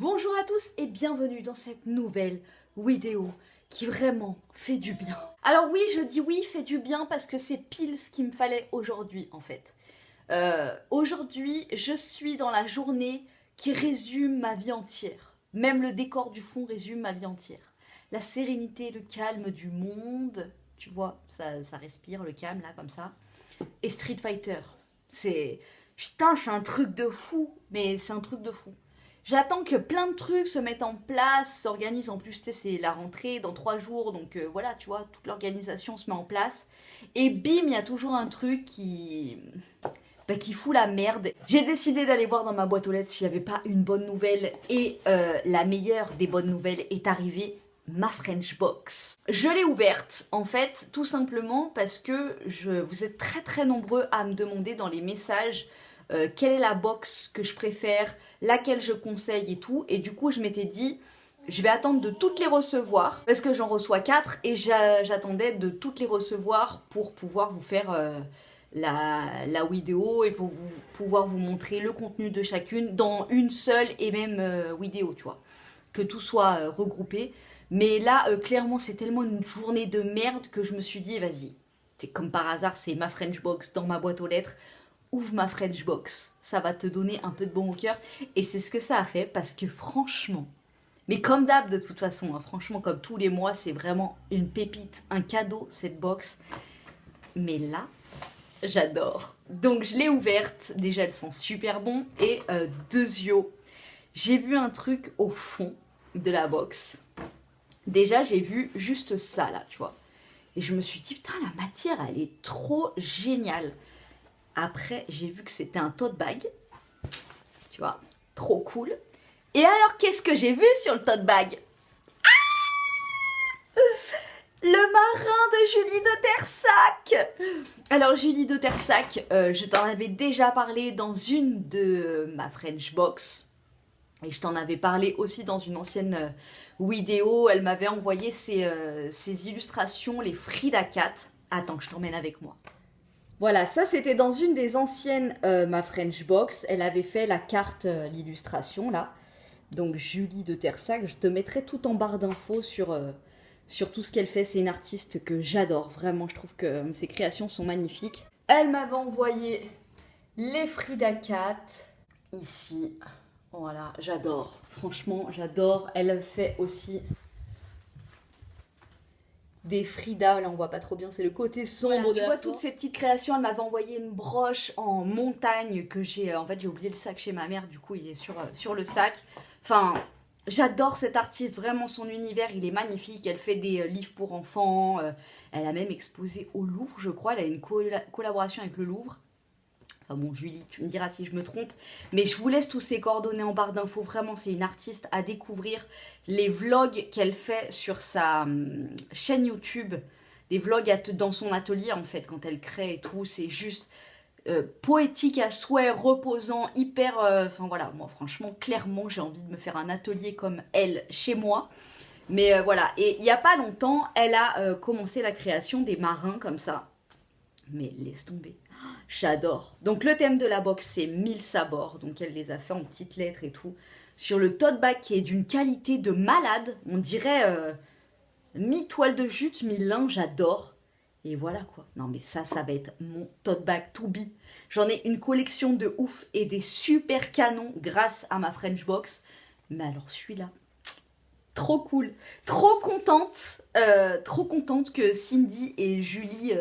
Bonjour à tous et bienvenue dans cette nouvelle vidéo qui vraiment fait du bien. Alors oui, je dis oui, fait du bien parce que c'est pile ce qu'il me fallait aujourd'hui en fait. Aujourd'hui, je suis dans la journée qui résume ma vie entière. Même le décor du fond résume ma vie entière. La sérénité, le calme du monde, tu vois, ça respire, le calme là comme ça. Et Street Fighter, c'est... Putain, c'est un truc de fou, mais c'est un truc de fou. J'attends que plein de trucs se mettent en place, s'organisent. En plus, tu sais, c'est la rentrée dans 3 jours, donc voilà, tu vois, toute l'organisation se met en place. Et bim, il y a toujours un truc qui fout la merde. J'ai décidé d'aller voir dans ma boîte aux lettres s'il n'y avait pas une bonne nouvelle. Et la meilleure des bonnes nouvelles est arrivée, ma French Box. Je l'ai ouverte, en fait, tout simplement parce que vous êtes très très nombreux à me demander dans les messages quelle est la box que je préfère, laquelle je conseille et tout. Et du coup, je m'étais dit, je vais attendre de toutes les recevoir, parce que j'en reçois 4 et j'attendais de toutes les recevoir pour pouvoir vous faire la vidéo et pour pouvoir vous montrer le contenu de chacune dans une seule et même vidéo, tu vois. Que tout soit regroupé. Mais là, clairement, c'est tellement une journée de merde que je me suis dit, vas-y, comme par hasard, c'est ma French Box dans ma boîte aux lettres. Ouvre ma French Box, ça va te donner un peu de bon au cœur. Et c'est ce que ça a fait parce que franchement, mais comme d'hab de toute façon, hein, franchement comme tous les mois, c'est vraiment une pépite, un cadeau cette box. Mais là, j'adore. Donc je l'ai ouverte, déjà elle sent super bon. Et deuxio, j'ai vu un truc au fond de la box. Déjà j'ai vu juste ça là, tu vois. Et je me suis dit, putain la matière elle est trop géniale. Après, j'ai vu que c'était un tote bag. Tu vois, trop cool. Et alors, qu'est-ce que j'ai vu sur le tote bag? Le marin de Julie de Tersac. Alors, Julie de Tersac, je t'en avais déjà parlé dans une de ma French Box. Et je t'en avais parlé aussi dans une ancienne vidéo. Elle m'avait envoyé ses illustrations, les Frida Cat. Attends, que je t'emmène avec moi. Voilà, ça c'était dans une des anciennes ma French Box. Elle avait fait la carte, l'illustration là. Donc Julie de Tersac, je te mettrai tout en barre d'infos sur tout ce qu'elle fait. C'est une artiste que j'adore, vraiment. Je trouve que ses créations sont magnifiques. Elle m'avait envoyé les Frida Cat. Ici, voilà, j'adore. Franchement, j'adore. Elle fait aussi des Frida, là on voit pas trop bien, c'est le côté sombre. Voilà, tu vois toutes ces petites créations. Elle m'avait envoyé une broche en montagne que j'ai, en fait j'ai oublié le sac chez ma mère, du coup il est sur le sac. Enfin, j'adore cette artiste, vraiment son univers il est magnifique. Elle fait des livres pour enfants, elle a même exposé au Louvre je crois, elle a une collaboration avec le Louvre. Enfin bon, Julie, tu me diras si je me trompe. Mais je vous laisse tous ces coordonnées en barre d'infos. Vraiment, c'est une artiste à découvrir. Les vlogs qu'elle fait sur sa chaîne YouTube, des vlogs dans son atelier, en fait, quand elle crée et tout, c'est juste poétique à souhait, reposant, hyper... Enfin voilà, moi franchement, clairement, j'ai envie de me faire un atelier comme elle chez moi. Mais voilà, et il n'y a pas longtemps, elle a commencé la création des marins comme ça. Mais laisse tomber. J'adore. Donc le thème de la box c'est 1000 sabords. Donc elle les a fait en petites lettres et tout. Sur le tote bag qui est d'une qualité de malade. On dirait mi-toile de jute, mi-lin. J'adore. Et voilà quoi. Non mais ça va être mon tote bag to be. J'en ai une collection de ouf et des super canons grâce à ma French Box. Mais alors celui-là, trop cool. Trop contente que Cindy et Julie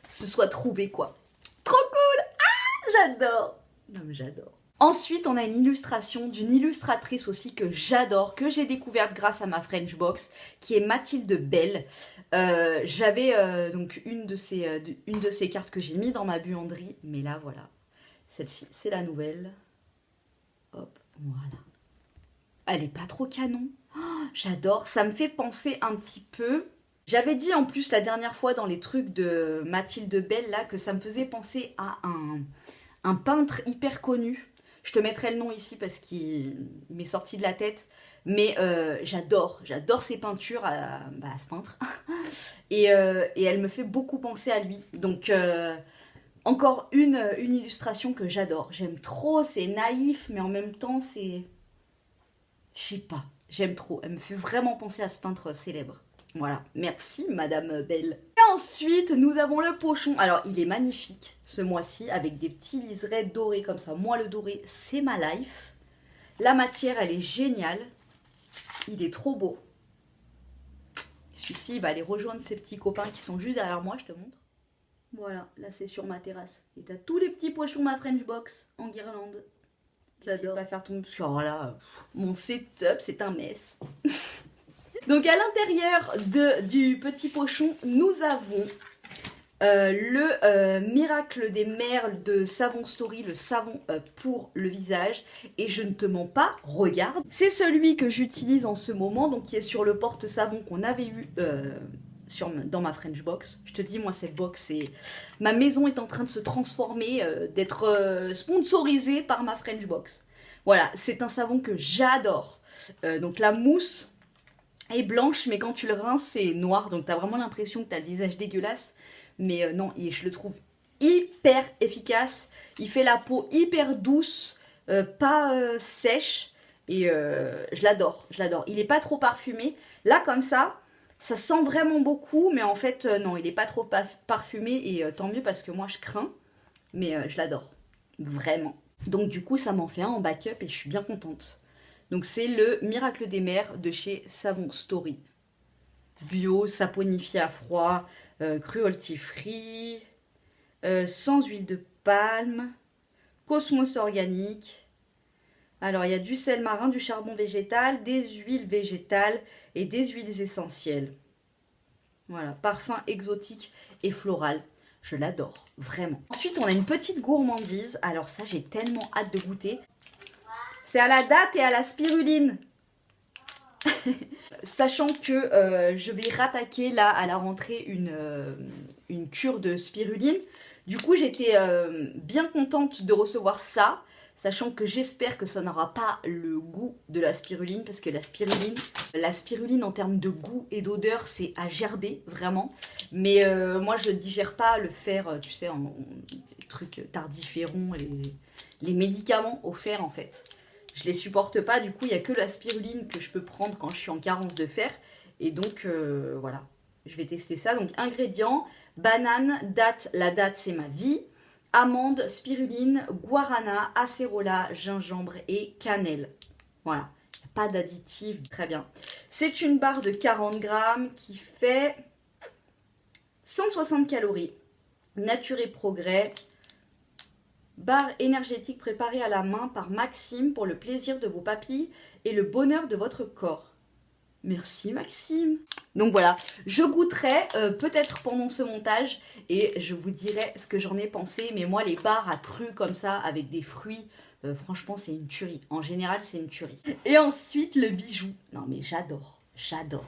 se soient trouvées quoi. Trop cool! Ah, j'adore! Non mais j'adore. Ensuite, on a une illustration d'une illustratrice aussi que j'adore, que j'ai découverte grâce à ma French Box, qui est Mathilde Bell. J'avais donc une de ces cartes que j'ai mis dans ma buanderie, mais là voilà, celle-ci, c'est la nouvelle. Hop, voilà. Elle est pas trop canon. Oh, j'adore, ça me fait penser un petit peu... J'avais dit en plus la dernière fois dans les trucs de Mathilde Bell là que ça me faisait penser à un peintre hyper connu. Je te mettrai le nom ici parce qu'il m'est sorti de la tête. Mais j'adore ses peintures à ce peintre. Et elle me fait beaucoup penser à lui. Donc encore une illustration que j'adore. J'aime trop, c'est naïf mais en même temps c'est... Je sais pas, j'aime trop. Elle me fait vraiment penser à ce peintre célèbre. Voilà, merci Madame Belle. Et ensuite, nous avons le pochon. Alors, il est magnifique ce mois-ci avec des petits liserés dorés comme ça. Moi, le doré, c'est ma life. La matière, elle est géniale. Il est trop beau. Celui-ci, il va aller rejoindre ses petits copains qui sont juste derrière moi, je te montre. Voilà, là c'est sur ma terrasse. Et t'as tous les petits pochons ma French box en guirlande. J'adore. Pas faire tomber parce que alors là, mon setup c'est un mess. Donc à l'intérieur du petit pochon, nous avons le Miracle des Mers de Savon Story, le savon pour le visage. Et je ne te mens pas, regarde. C'est celui que j'utilise en ce moment, donc qui est sur le porte-savon qu'on avait eu dans ma French box. Je te dis, moi cette box, ma maison est en train de se transformer, d'être sponsorisée par ma French box. Voilà, c'est un savon que j'adore. Donc la mousse est blanche, mais quand tu le rinces, c'est noir. Donc t'as vraiment l'impression que t'as le visage dégueulasse. Mais non, je le trouve hyper efficace. Il fait la peau hyper douce, pas sèche. Et je l'adore, je l'adore. Il n'est pas trop parfumé. Là, comme ça sent vraiment beaucoup. Mais en fait, non, il n'est pas trop parfumé. Et tant mieux parce que moi, je crains. Mais je l'adore, vraiment. Donc du coup, ça m'en fait un en backup et je suis bien contente. Donc c'est le Miracle des Mers de chez Savon Story. Bio, saponifié à froid, cruelty free, sans huile de palme, cosmos organique. Alors il y a du sel marin, du charbon végétal, des huiles végétales et des huiles essentielles. Voilà, parfum exotique et floral. Je l'adore, vraiment. Ensuite, on a une petite gourmandise. Alors ça, j'ai tellement hâte de goûter. C'est à la date et à la spiruline. Sachant que je vais rattaquer là à la rentrée une cure de spiruline. Du coup, j'étais bien contente de recevoir ça. Sachant que j'espère que ça n'aura pas le goût de la spiruline. Parce que la spiruline en termes de goût et d'odeur, c'est à gerber, vraiment. Mais moi, je ne digère pas le fer, tu sais, en trucs tardiférons, les médicaments au fer en fait. Je les supporte pas, du coup il n'y a que la spiruline que je peux prendre quand je suis en carence de fer. Et donc voilà, je vais tester ça. Donc ingrédients, banane, date, la date c'est ma vie, amande, spiruline, guarana, acérola, gingembre et cannelle. Voilà, il n'y a pas d'additif, très bien. C'est une barre de 40 grammes qui fait 160 calories. Nature et Progrès. Barre énergétique préparée à la main par Maxime pour le plaisir de vos papilles et le bonheur de votre corps. Merci Maxime. Donc voilà, je goûterai peut-être pendant ce montage et je vous dirai ce que j'en ai pensé. Mais moi, les barres à cru comme ça, avec des fruits, franchement, c'est une tuerie. En général, c'est une tuerie. Et ensuite, le bijou. Non mais j'adore, j'adore.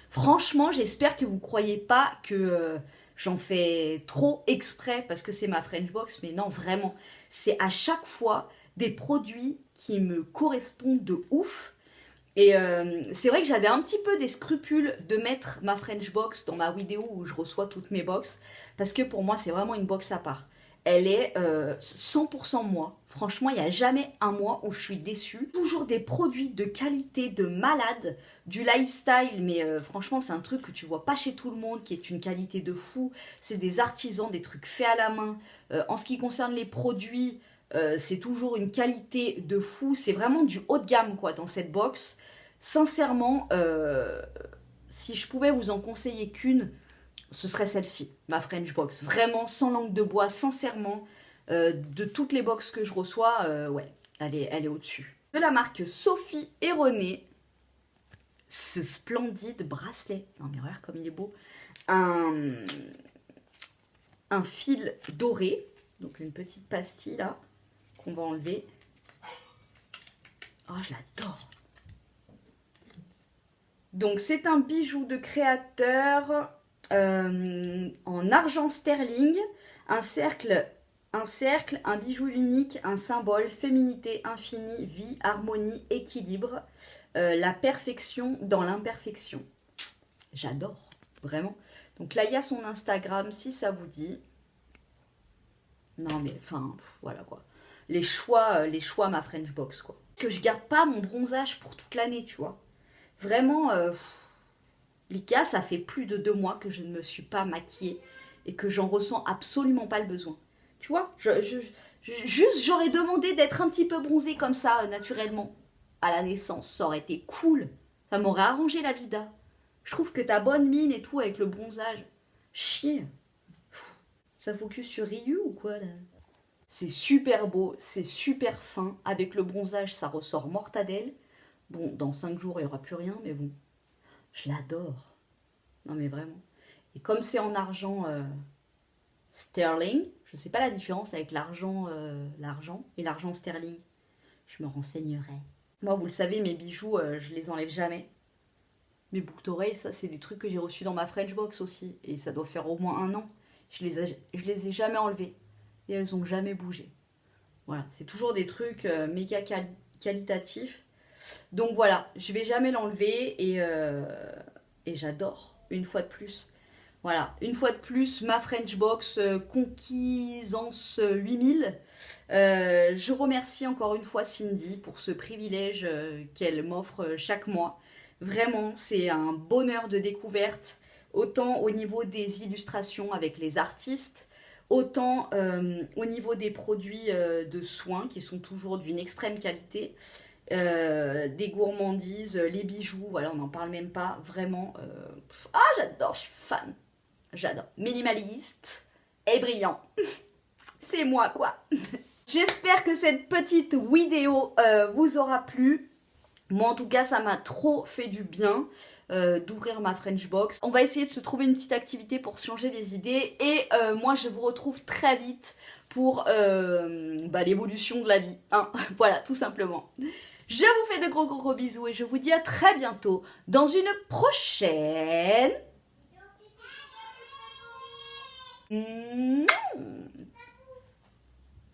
Franchement, j'espère que vous ne croyez pas que... j'en fais trop exprès parce que c'est ma French box, mais non, vraiment. C'est à chaque fois des produits qui me correspondent de ouf. Et c'est vrai que j'avais un petit peu des scrupules de mettre ma French box dans ma vidéo où je reçois toutes mes box. Parce que pour moi, c'est vraiment une box à part. Elle est 100% moi. Franchement, il n'y a jamais un mois où je suis déçue. Toujours des produits de qualité de malade, du lifestyle, mais franchement, c'est un truc que tu vois pas chez tout le monde, qui est une qualité de fou. C'est des artisans, des trucs faits à la main. En ce qui concerne les produits, c'est toujours une qualité de fou. C'est vraiment du haut de gamme, quoi, dans cette box. Sincèrement, si je pouvais vous en conseiller qu'une, ce serait celle-ci, ma French box. Vraiment, sans langue de bois, sincèrement, de toutes les box que je reçois, ouais, elle est au-dessus. De la marque Sophie et René, ce splendide bracelet. Non mais regarde comme il est beau. Un fil doré, donc une petite pastille là, qu'on va enlever. Oh, je l'adore. Donc c'est un bijou de créateur... en argent sterling, un cercle, un bijou unique, un symbole, féminité infinie, vie, harmonie, équilibre, la perfection dans l'imperfection. J'adore, vraiment. Donc là, il y a son Instagram, si ça vous dit. Non mais, enfin, voilà quoi. Les choix, ma French box, quoi. Que je garde pas mon bronzage pour toute l'année, tu vois. Vraiment, les gars, ça fait plus de 2 mois que je ne me suis pas maquillée et que j'en ressens absolument pas le besoin. Tu vois, juste j'aurais demandé d'être un petit peu bronzée comme ça, naturellement, à la naissance. Ça aurait été cool. Ça m'aurait arrangé la vida. Je trouve que t'as bonne mine et tout avec le bronzage. Chier. Ça focus sur Ryu ou quoi, là? C'est super beau, c'est super fin. Avec le bronzage, ça ressort mortadelle. Bon, dans 5 jours, il n'y aura plus rien, mais bon. Je l'adore. Non, mais vraiment. Et comme c'est en argent sterling, je ne sais pas la différence avec l'argent et l'argent sterling. Je me renseignerai. Moi, vous le savez, mes bijoux, je les enlève jamais. Mes boucles d'oreilles, ça, c'est des trucs que j'ai reçus dans ma French Box aussi. Et ça doit faire au moins 1 an. Je les ai jamais enlevés. Et elles n'ont jamais bougé. Voilà, c'est toujours des trucs méga qualitatifs. Donc voilà, je vais jamais l'enlever et j'adore, une fois de plus. Voilà, une fois de plus, ma French Box Conquisance 8000. Je remercie encore une fois Cindy pour ce privilège qu'elle m'offre chaque mois. Vraiment, c'est un bonheur de découverte, autant au niveau des illustrations avec les artistes, autant au niveau des produits de soins qui sont toujours d'une extrême qualité. Des gourmandises, les bijoux, voilà, on n'en parle même pas, vraiment. J'adore, je suis fan. J'adore. Minimaliste et brillant. C'est moi, quoi. J'espère que cette petite vidéo vous aura plu. Moi, en tout cas, ça m'a trop fait du bien d'ouvrir ma French Box. On va essayer de se trouver une petite activité pour changer les idées. Et moi, je vous retrouve très vite pour l'évolution de la vie. Hein. Voilà, tout simplement. Je vous fais de gros bisous et je vous dis à très bientôt dans une prochaine...